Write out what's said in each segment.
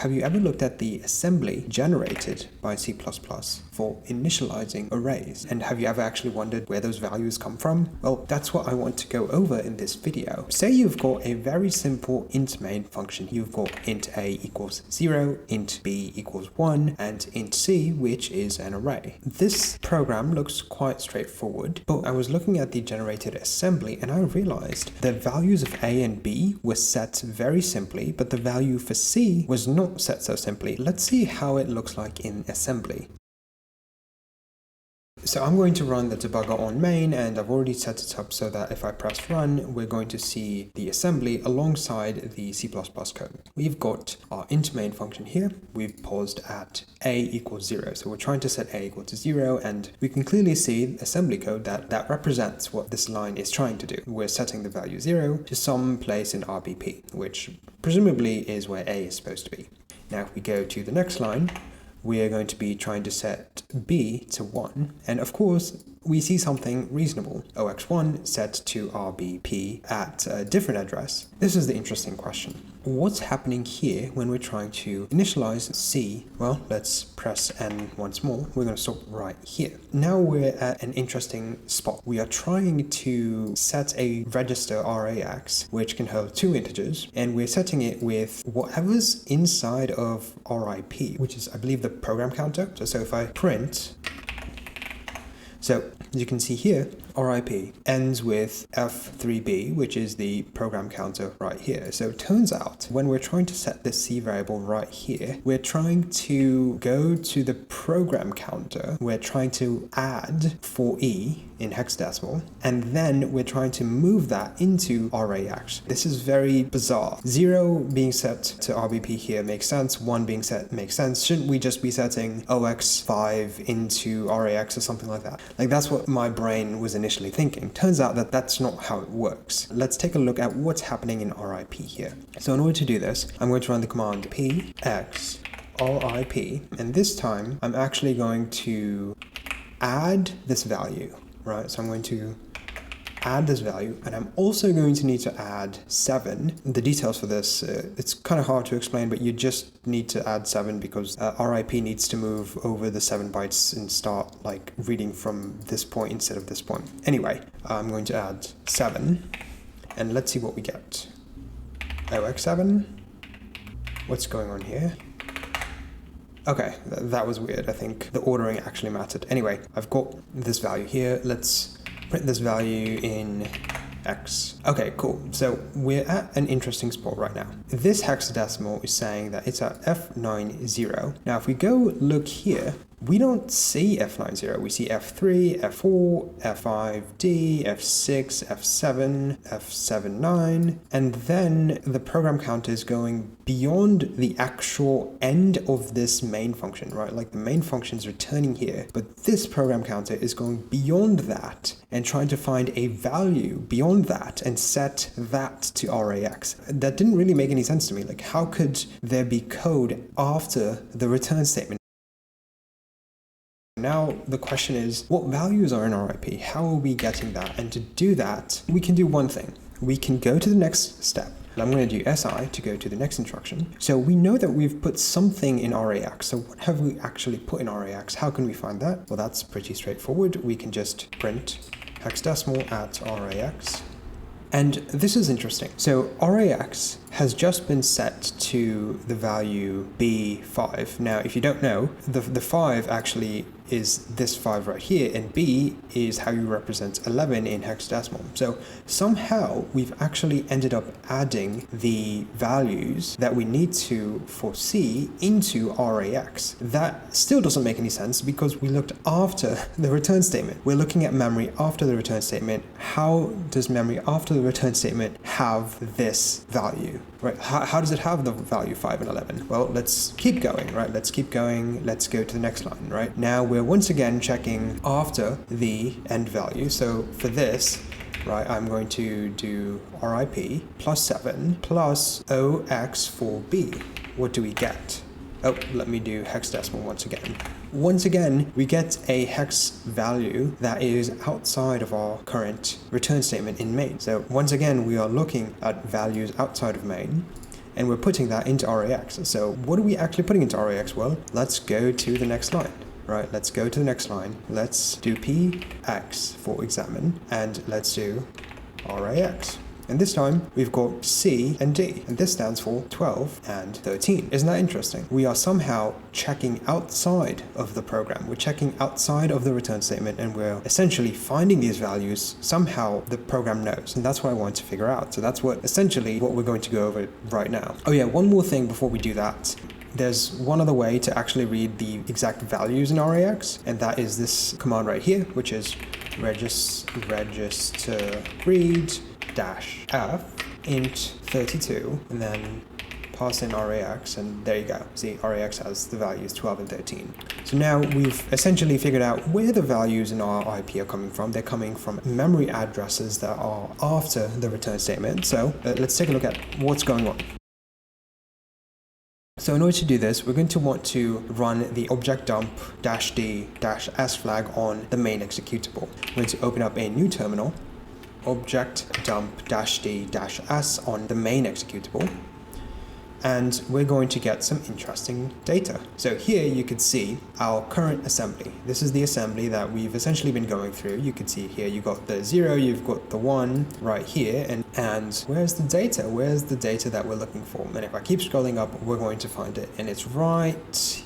have you ever looked at the assembly generated by C++ for initializing arrays? And have you ever actually wondered where those values come from? Well, that's what I want to go over in this video. Say you've got a very simple int main function. You've got int a equals 0, int b equals 1, and int c, which is an array. This program looks quite straightforward, but I was looking at the generated assembly and I realized the values of a and b were set very simply, but the value for c was not set so simply. Let's see how it looks like in assembly. So I'm going to run the debugger on main, and I've already set it up so that if I press run, we're going to see the assembly alongside the C++ code. We've got our int main function here. We've paused at a equals 0. So we're trying to set a equal to 0, and we can clearly see assembly code that represents what this line is trying to do. We're setting the value 0 to some place in RBP, which presumably is where a is supposed to be. Now if we go to the next line, we are going to be trying to set b to 1, and of course we see something reasonable. OX1 set to RBP at a different address. This is the interesting question. What's happening here when we're trying to initialize C? Well, let's press N once more. We're going to stop right here. Now we're at an interesting spot. We are trying to set a register RAX, which can hold 2 integers, and we're setting it with whatever's inside of RIP, which is, I believe, the program counter. So if I print, so as you can see here, RIP ends with F3B, which is the program counter right here. So it turns out when we're trying to set this C variable right here, we're trying to go to the program counter. We're trying to add 4E in hexadecimal, and then we're trying to move that into RAX. This is very bizarre. 0 being set to RBP here makes sense. 1 being set makes sense. Shouldn't we just be setting OX5 into RAX or something like that? Like, that's what my brain was initially thinking. Turns out that that's not how it works. Let's take a look at what's happening in RIP here. So in order to do this, I'm going to run the command px RIP, and this time I'm actually going to add this value, right? So I'm going to add this value, and I'm also going to need to add 7. The details for this, it's kind of hard to explain, but you just need to add 7 because RIP needs to move over the 7 bytes and start like reading from this point instead of this point. Anyway, I'm going to add 7, and let's see what we get. OX7, what's going on here? Okay, that was weird. I think the ordering actually mattered. Anyway, I've got this value here. Let's print this value in X. Okay, cool. So we're at an interesting spot right now. This hexadecimal is saying that it's at F90. Now, if we go look here, we don't see F90. We see F3, F4, F5D, F6, F7, F79, and then the program counter is going beyond the actual end of this main function, right? Like the main function is returning here, but this program counter is going beyond that and trying to find a value beyond that and set that to RAX. That didn't really make any sense to me. Like, how could there be code after the return statement? Now the question is, what values are in RIP? How are we getting that? And to do that, we can do one thing. We can go to the next step. I'm going to do SI to go to the next instruction. So we know that we've put something in RAX. So what have we actually put in RAX? How can we find that? Well, that's pretty straightforward. We can just print hexadecimal at RAX. And this is interesting. So RAX has just been set to the value B5. Now, if you don't know, the 5 actually is this 5 right here, and B is how you represent 11 in hexadecimal. So somehow we've actually ended up adding the values that we need to for C into RAX. That still doesn't make any sense because we looked after the return statement. We're looking at memory after the return statement. How does memory after the return statement have this value? Right, how does it have the value 5 and 11? Well, let's keep going, right? Let's keep going. Let's go to the next line, right? Now we're once again checking after the end value. So for this, right, I'm going to do RIP plus 7 plus OX4B. What do we get? Oh, let me do hexadecimal once again. Once again, we get a hex value that is outside of our current return statement in main. So once again, we are looking at values outside of main. and we're putting that into RAX. So what are we actually putting into RAX? Well, let's go to the next line. Right, let's go to the next line. Let's do px for examine, and let's do RAX. And this time we've got C and D, and this stands for 12 and 13. Isn't that interesting? We are somehow checking outside of the program. We're checking outside of the return statement, and we're essentially finding these values somehow the program knows. And that's what I want to figure out. So that's essentially what we're going to go over right now. Oh yeah, one more thing before we do that. There's one other way to actually read the exact values in RAX, and that is this command right here, which is register read -f int 32, and then pass in RAX, and there you go. See, RAX has the values 12 and 13. So now we've essentially figured out where the values in our IP are coming from. They're coming from memory addresses that are after the return statement. So let's take a look at what's going on. So in order to do this, we're going to want to run the objdump -d -s flag on the main executable. We're going to open up a new terminal, objdump -d -s on the main executable, and we're going to get some interesting data. So here you could see our current assembly. This is the assembly that we've essentially been going through. You can see here you've got the 0, you've got the 1 right here, and where's the data? Where's the data that we're looking for? And if I keep scrolling up, we're going to find it, and it's right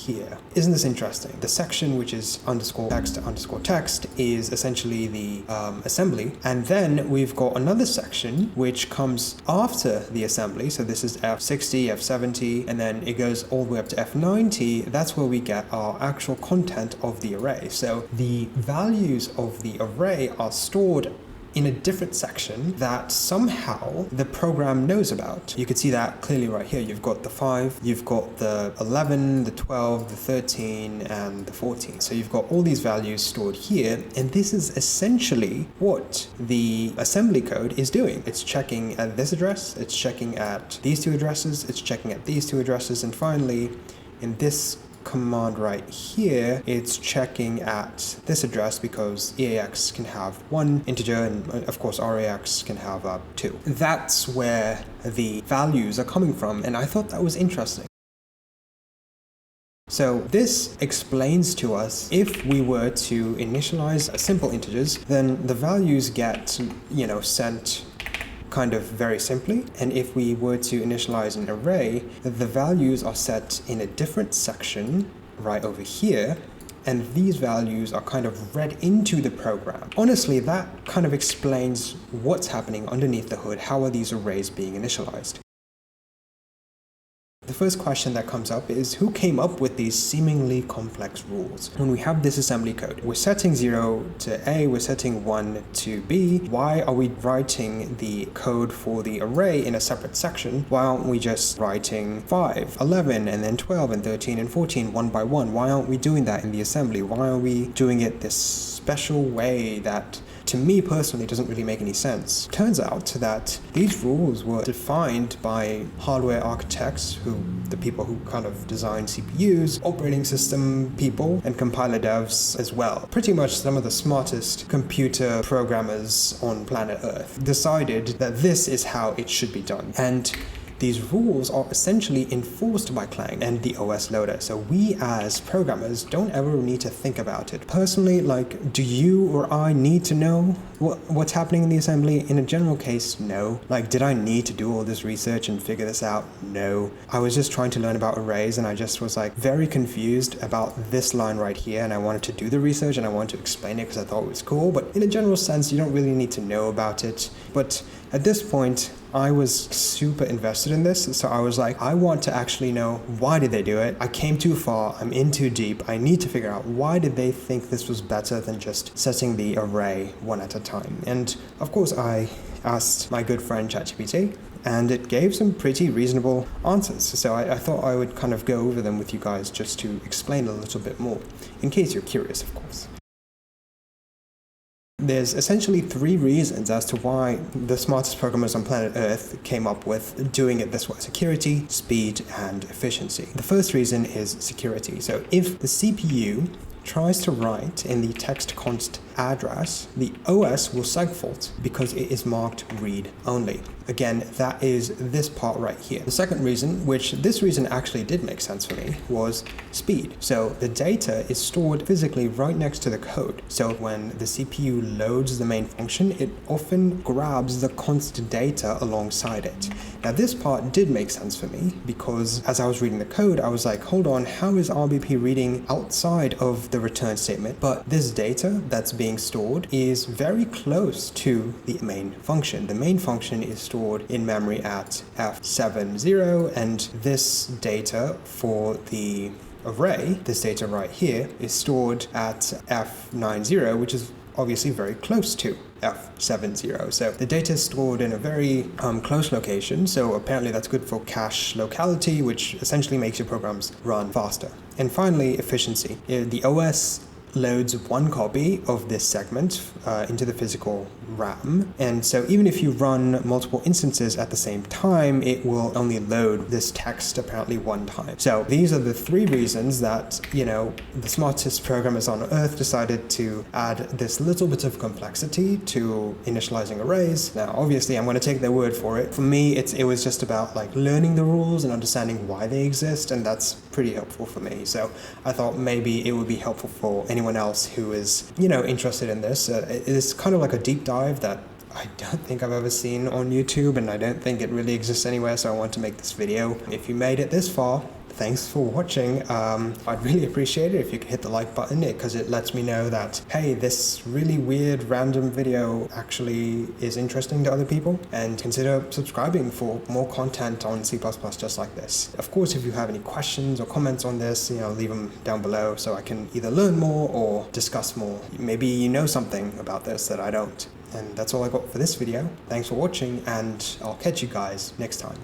here. Isn't this interesting? The section which is _text is essentially the assembly, and then we've got another section which comes after the assembly. So this is F60, F70, and then it goes all the way up to F90. That's where we get our actual content of the array. So the values of the array are stored in a different section that somehow the program knows about. You can see that clearly right here. You've got the 5, you've got the 11, the 12, the 13, and the 14. So you've got all these values stored here, and this is essentially what the assembly code is doing. It's checking at this address, it's checking at these two addresses, it's checking at these two addresses, and finally, in this command right here, it's checking at this address because EAX can have 1 integer, and of course RAX can have 2. That's where the values are coming from, and I thought that was interesting. So this explains to us, if we were to initialize simple integers, then the values get, sent kind of very simply, and if we were to initialize an array, the values are set in a different section right over here, and these values are kind of read into the program. Honestly, that kind of explains what's happening underneath the hood. How are these arrays being initialized? The first question that comes up is, who came up with these seemingly complex rules? When we have this assembly code, we're setting 0 to A, we're setting 1 to B. Why are we writing the code for the array in a separate section? Why aren't we just writing 5, 11, and then 12, and 13, and 14 one by one? Why aren't we doing that in the assembly? Why are we doing it this special way that, to me personally, doesn't really make any sense? Turns out that these rules were defined by hardware architects, the people who kind of design CPUs, operating system people, and compiler devs as well. Pretty much some of the smartest computer programmers on planet Earth decided that this is how it should be done. And these rules are essentially enforced by Clang and the OS loader, so we as programmers don't ever need to think about it. Personally, do you or I need to know what's happening in the assembly? In a general case, no. Did I need to do all this research and figure this out? No. I was just trying to learn about arrays, and I just was very confused about this line right here, and I wanted to do the research and I wanted to explain it because I thought it was cool, but in a general sense, you don't really need to know about it. But at this point, I was super invested in this, so I was like, I want to actually know, why did they do it? I came too far, I'm in too deep, I need to figure out, why did they think this was better than just setting the array one at a time? And of course I asked my good friend ChatGPT, and it gave some pretty reasonable answers, so I thought I would kind of go over them with you guys just to explain a little bit more, in case you're curious, of course. There's essentially 3 reasons as to why the smartest programmers on planet Earth came up with doing it this way: security, speed, and efficiency. The first reason is security. So if the CPU tries to write in the text const address, the OS will segfault because it is marked read only. Again, that is this part right here. The second reason, which this reason actually did make sense for me, was speed. So the data is stored physically right next to the code. So when the CPU loads the main function, it often grabs the constant data alongside it. Now this part did make sense for me because as I was reading the code, I was like, hold on, how is RBP reading outside of the return statement? But this data that's being stored is very close to the main function. The main function is stored in memory at F70, and this data for the array, this data right here, is stored at F90, which is obviously very close to F70. So the data is stored in a very close location, so apparently that's good for cache locality, which essentially makes your programs run faster. And finally, efficiency. The OS loads one copy of this segment into the physical RAM, and so even if you run multiple instances at the same time, it will only load this text apparently one time. So these are the three reasons that, you know, the smartest programmers on earth decided to add this little bit of complexity to initializing arrays. Now obviously I'm going to take their word for it. For me, it was just about like learning the rules and understanding why they exist, and that's pretty helpful for me. So I thought maybe it would be helpful for anyone else who is, you know, interested in this. It's kind of like a deep dive that I don't think I've ever seen on YouTube, and I don't think it really exists anywhere, so I want to make this video. If you made it this far, thanks for watching. I'd really appreciate it if you could hit the like button, because it lets me know that, hey, this really weird random video actually is interesting to other people, and consider subscribing for more content on C++ just like this. Of course, if you have any questions or comments on this, you know, leave them down below so I can either learn more or discuss more. Maybe you know something about this that I don't. And that's all I got for this video. Thanks for watching, and I'll catch you guys next time.